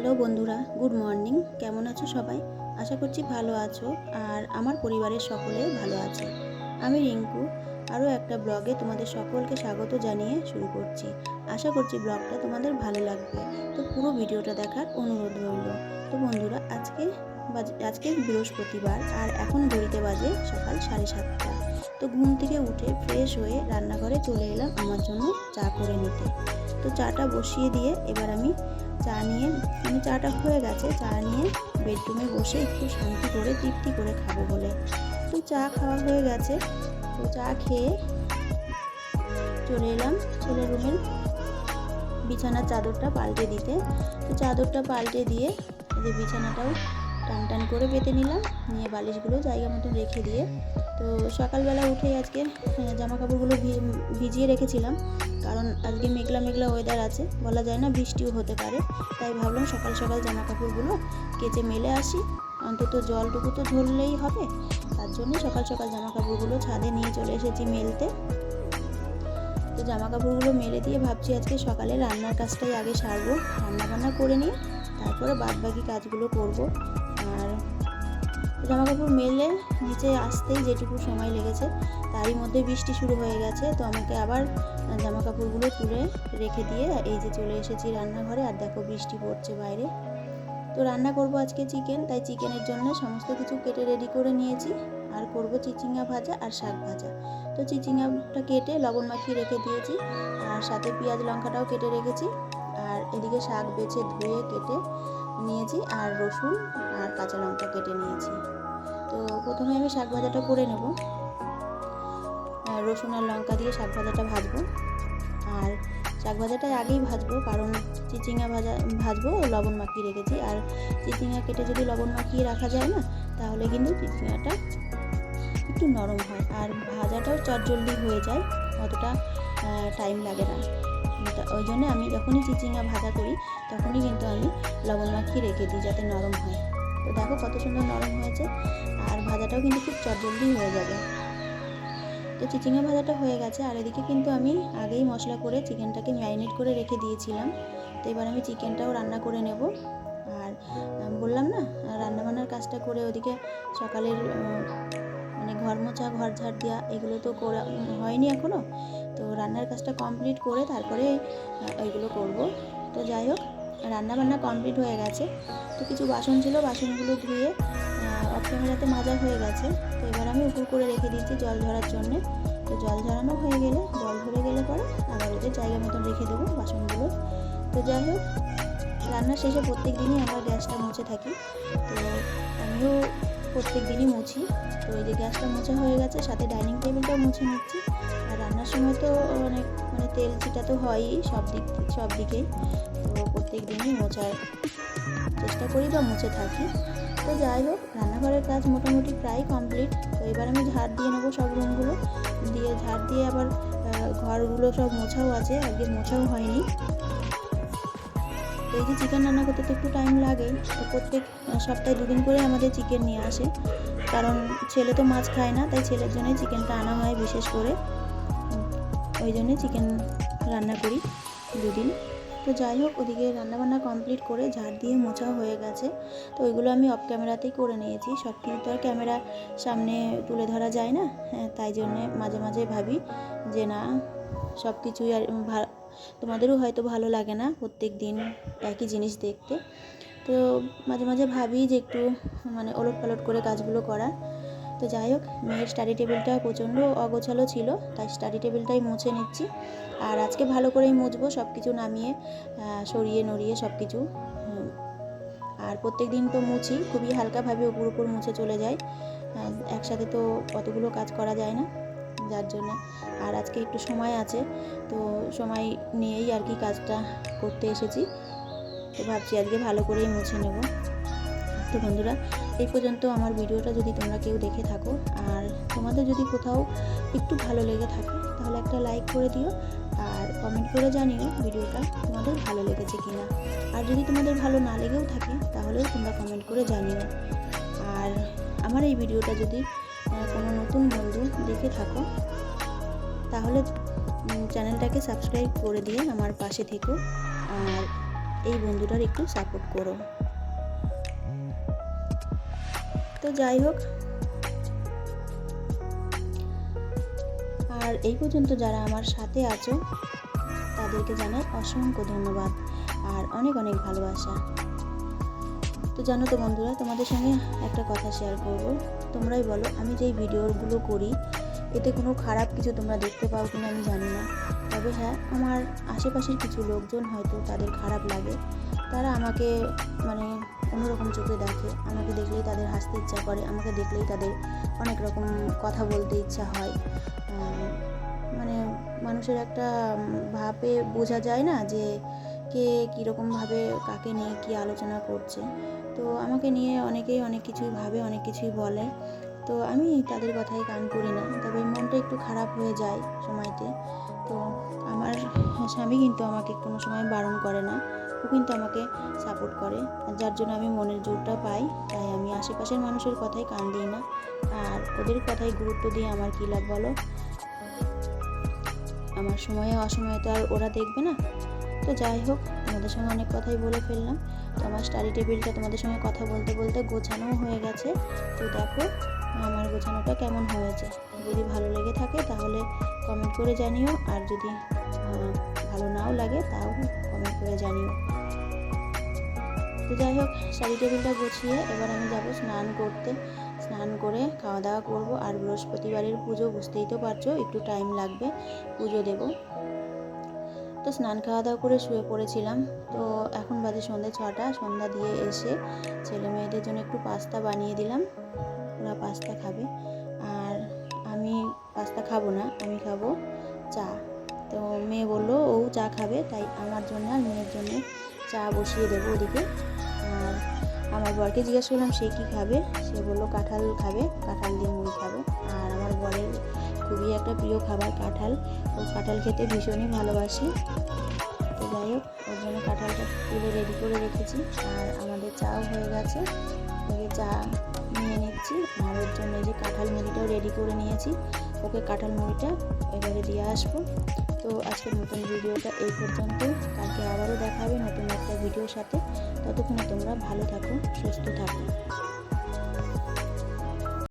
Hello বন্ধুরা, good morning. কেমন আছো সবাই? আশা করছি ভালো আছো আর আমার পরিবারের সকলে ভালো আছে। আমি রিঙ্কু আরও একটা ব্লগে তোমাদের সকলকে স্বাগত জানিয়ে শুরু করছি। আশা করছি ব্লগটা তোমাদের ভালো লাগবে, তো পুরো ভিডিওটা দেখার অনুরোধ রইল। তো বন্ধুরা, আজকে বৃহস্পতিবার আর এখন ঘড়িতে বাজে সকাল 7:30। তো ঘুম থেকে উঠে ফ্রেশ হয়ে রান্নাঘরে চলে এলাম আমার জন্য চা করে নিতে। তো চাটা বসিয়ে দিয়ে এবার আমি চাটা হয়ে গেছে, চা নিয়ে বেডরুমে বসে একটু শান্তি করে তৃপ্তি করে খাবো বলে। তো চা খাওয়া হয়ে গেছে, তো চা খেয়ে চলে এলাম ছেলের রুমের বিছানার চাদরটা পাল্টে দিতে। তো চাদরটা পাল্টে দিয়ে যে বিছানাটাও টান টান করে পেতে নিলাম, নিয়ে বালিশগুলো জায়গা মতন রেখে দিয়ে তো সকালবেলা উঠেই আজকে জামা কাপড়গুলো ভিজিয়ে রেখেছিলাম, কারণ আজকে মেঘলা মেঘলা ওয়েদার আছে, বলা যায় না বৃষ্টিও হতে পারে। তাই ভাবলাম সকাল সকাল জামা কাপড়গুলো কেচে মেলে আসি, অন্তত জলটুকু তো ঝরলেই হবে। তার জন্য সকাল সকাল জামা কাপড়গুলো ছাদে নিয়ে চলে এসেছি মেলতে। তো জামা কাপড়গুলো মেলে দিয়ে ভাবছি আজকে সকালে রান্নার কাজটাই আগে সারবো, রান্নাবান্না করে নিয়ে তারপরে বাদবাকি কাজগুলো করব। আর জামা কাপড় মেলে নিচে আসতেই যেটুকু সময় লেগেছে তারই মধ্যে বৃষ্টি শুরু হয়ে গেছে। তো আমাকে আবার জামা কাপড়গুলো তুলে রেখে দিয়ে এই যে চলে এসেছি রান্নাঘরে, আর দেখো বৃষ্টি পড়ছে বাইরে। তো রান্না করব আজকে চিকেন, তাই চিকেনের জন্য সমস্ত কিছু কেটে রেডি করে নিয়েছি। আর করব চিচিঙ্গা ভাজা আর শাক ভাজা। তো চিচিঙ্গাটা কেটে লবণ মাখিয়ে রেখে দিয়েছি, আর সাথে পেঁয়াজ লঙ্কাটাও কেটে রেখেছি। আর এদিকে শাক বেছে ধুয়ে কেটে নিয়েছি, আর রসুন আর কাঁচা লঙ্কা কেটে নিয়েছি। তো প্রথমে আমি শাক ভাজাটা করে নেব। রসুন আর লঙ্কা দিয়ে শাক ভাজাটা ভাজবো, আর শাক ভাজাটাই আগেই ভাজবো কারণ চিচিঙ্গা ভাজবো লবণ মাখিয়ে রেখেছি। আর চিচিঙ্গা কেটে যদি লবণ মাখিয়ে রাখা যায় না, তাহলে কিন্তু চিচিঙ্গাটা একটু নরম হয় আর ভাজাটাও চটজলদি হয়ে যায়, অতটা টাইম লাগে না। ওই জন্য আমি যখনই চিচিঙ্গা ভাজা করি তখনই কিন্তু আমি লবণ মাখিয়ে রেখে দিই যাতে নরম হয়। তো দেখো কত সুন্দর নরম হয়েছে, আর ভাজাটাও কিন্তু খুব চটজলদি হয়ে যাবে। তো চিচিঙ্গা ভাজাটা হয়ে গেছে, আর এদিকে কিন্তু আমি আগেই মশলা করে চিকেনটাকে ম্যারিনেট করে রেখে দিয়েছিলাম। তো এবার আমি চিকেনটাও রান্না করে নেব। আর বললাম না, রান্নাবান্নার কাজটা করে ওদিকে সকালের ঘর মোছা, ঘর ঝাড় দেওয়া এগুলো তো করা হয়নি এখনও। তো রান্নার কাজটা কমপ্লিট করে তারপরে ওইগুলো করব। তো যাই হোক, রান্নাবান্না কমপ্লিট হয়ে গেছে। তো কিছু বাসন ছিল, বাসনগুলো ধুয়ে অফ ক্যামেরাতে মাজা হয়ে গেছে। তো এবার আমি উপর করে রেখে দিয়েছি জল ঝরার জন্যে। তো জল ঝরানো হয়ে গেলে, জল ধরে গেলে পরে আবার ওদের জায়গা মতন রেখে দেবো বাসনগুলো। তো যাই হোক, রান্নার শেষে প্রত্যেক দিনই আমরা গ্যাসটা মুছে থাকি, তো আমিও প্রত্যেক দিনই মুছি। তো এই যে গ্যাসটা মোছা হয়ে গেছে, সাথে ডাইনিং টেবিলটাও মুছে নিচ্ছি। আর রান্নার সময় তো অনেক তেল চিটা তো হয়ই সব দিকেই। তো প্রত্যেক দিনই মোছার চেষ্টা করি বা মুছে থাকি। তো যাই হোক, রান্নাঘরের কাজ মোটামুটি প্রায় কমপ্লিট। তো এবার আমি ঝাড় দিয়ে নেবো সব রুমগুলো, দিয়ে ঝাড় দিয়ে আবার ঘরগুলো সব মোছাও আছে, আগে মোছাও হয়নি। তো এই যে চিকেন রান্না করতে তো একটু টাইম লাগেই। তো প্রত্যেক সপ্তাহে 2 দিন করে আমাদের চিকেন নিয়ে আসে, কারণ ছেলে তো মাছ খায় না, তাই ছেলের জন্যই চিকেনটা আনা হয় বিশেষ করে। ওই জন্যই চিকেন রান্না করি 2 দিন। তো যাই হোক, ওদিকে রান্নাবান্না কমপ্লিট করে ঝাড় দিয়ে মোছা হয়ে গেছে। তো ওইগুলো আমি অফ ক্যামেরাতেই করে নিয়েছি, সব কিছু তো আর ক্যামেরার সামনে তুলে ধরা যায় না। তাই জন্যে মাঝে মাঝে ভাবি যে না, সব কিছুই আর তোমাদেরও হয়তো ভালো লাগে না প্রত্যেক দিন একই জিনিস দেখতে। তো মাঝে মাঝে ভাবি যে একটু ওলট পালট করে কাজগুলো করার। তো যাই হোক, মেয়ের স্টাডি টেবিলটা প্রচণ্ড অগোছালো ছিল, তাই স্টাডি টেবিলটাই মুছে নিচ্ছি। আর আজকে ভালো করেই মুছবো, সব কিছু নামিয়ে সরিয়ে নড়িয়ে সব কিছু। আর প্রত্যেক দিন তো মুছি খুবই হালকাভাবে, উপর মুছে চলে যায়, একসাথে তো কতগুলো কাজ করা যায় না, যার জন্য। আর আজকে একটু সময় আছে, তো সময় নিয়েই আর কি কাজটা করতে এসেছি। তো ভাবছি আজকে ভালো করেই মুছে নেব। তো বন্ধুরা, এই পর্যন্ত আমার ভিডিওটা যদি তোমরা কেউ দেখে থাকো আর তোমাদের যদি কোথাও একটু ভালো লেগে থাকে, তাহলে একটা লাইক করে দিও আর কমেন্ট করে জানিও ভিডিওটা তোমাদের ভালো লেগেছে কিনা। আর যদি তোমাদের ভালো না লেগেও থাকে, তাহলেও তোমরা কমেন্ট করে জানিও। আর আমার এই ভিডিওটা যদি কোনো নতুন বন্ধু দেখে থাকো, তাহলে চ্যানেলটাকে সাবস্ক্রাইব করে দিয়ে আমার পাশে থেকো। আর এই বন্ধুটার একটু সাপোর্ট করো। তো যাই হোক, আর এই পর্যন্ত যারা আমার সাথে আছো তাদেরকে জানাই অসংখ্য ধন্যবাদ আর অনেক অনেক ভালোবাসা। তো জানো তো বন্ধুরা, তোমাদের সঙ্গে একটা কথা শেয়ার করব। তোমরাই বলো, আমি যেই ভিডিওগুলো করি এতে কোনো খারাপ কিছু তোমরা দেখতে পাও কিনা আমি জানি না। তবে হ্যাঁ, আমার আশেপাশের কিছু লোকজন হয়তো তাদের খারাপ লাগে, তারা আমাকে মানে অন্যরকম চোখে দেখে। আমাকে দেখলেই তাদের হাসতে ইচ্ছা করে, আমাকে দেখলেই তাদের অনেক রকম কথা বলতে ইচ্ছা হয়। মানে মানুষের একটা ভাবে বোঝা যায় না যে কে কীরকমভাবে কাকে নিয়ে কী আলোচনা করছে। তো আমাকে নিয়ে অনেকেই অনেক কিছুই ভাবে, অনেক কিছুই বলে। তো আমি তাদের কথাই কান করি না, তবে মনটা একটু খারাপ হয়ে যায় সময়তে। তো আমার স্বামী কিন্তু আমাকে কোনো সময় বারণ করে না, ও কিন্তু আমাকে সাপোর্ট করে, যার জন্য আমি মনের জোরটা পাই। তাই আমি আশেপাশের মানুষের কথাই কান দিই না, আর ওদের কথাই গুরুত্ব দিয়ে আমার কী লাভ বলো? আমার সময়ে অসময়ে তো আর ওরা দেখবে না। তো যাই হোক, তোমাদের সঙ্গে অনেক কথাই বলে ফেললাম। তো আমার স্টাডি টেবিলটা তোমাদের সঙ্গে কথা বলতে বলতে গোছানোও হয়ে গেছে। তো দেখো আমার গোছানোটা কেমন হয়েছে। যদি ভালো লেগে থাকে তাহলে কমেন্ট করে জানিও, আর যদি ভালো নাও লাগে তাও কমেন্ট করে জানিও। তো যাই হোক, স্টাডি টেবিলটা গুছিয়ে এবার আমি যাব স্নান করতে। স্নান করে খাওয়া দাওয়া করবো। আর বৃহস্পতিবারের পুজো, বুঝতেই তো পারছো একটু টাইম লাগবে, পুজো দেবো। তো স্নান খাওয়া দাওয়া করে শুয়ে পড়েছিলাম। তো এখন বাজে সন্ধ্যে 6টা। সন্ধ্যা দিয়ে এসে ছেলে মেয়েদের জন্য একটু পাস্তা বানিয়ে দিলাম, ওরা পাস্তা খাবে। আর আমি পাস্তা খাবো না, আমি খাবো চা। তো মেয়ে বললো ও চা খাবে, তাই আমার জন্য আর মেয়ের জন্য চা বসিয়ে দেবো ওদিকে। আর আমার বরকে জিজ্ঞেস করলাম সে কী খাবে, সে বললো কাঁঠাল খাবে, কাঁঠাল দিয়ে মুড়ি খাবে। আর আমার বরের খুবই একটা প্রিয় খাবার কাঁঠাল, ও কাঁঠাল খেতে ভীষণই ভালোবাসে। তো যাই হোক, ওর জন্য কাঁঠালটা তুলে রেডি করে রেখেছি। আর আমাদের চাও হয়ে গেছে, ওকে চা নিয়ে নিচ্ছি। আর ওর জন্য এই যে কাঁঠাল মুড়িটাও রেডি করে নিয়েছি, ওকে কাঁঠাল মুড়িটা এবারে দিয়ে আসবো। তো আজকের নতুন ভিডিওটা এই পর্যন্ত। কালকে আবারও দেখা হবে নতুন একটা ভিডিওর সাথে। ততক্ষণে তোমরা ভালো থাকো, সুস্থ থাকো।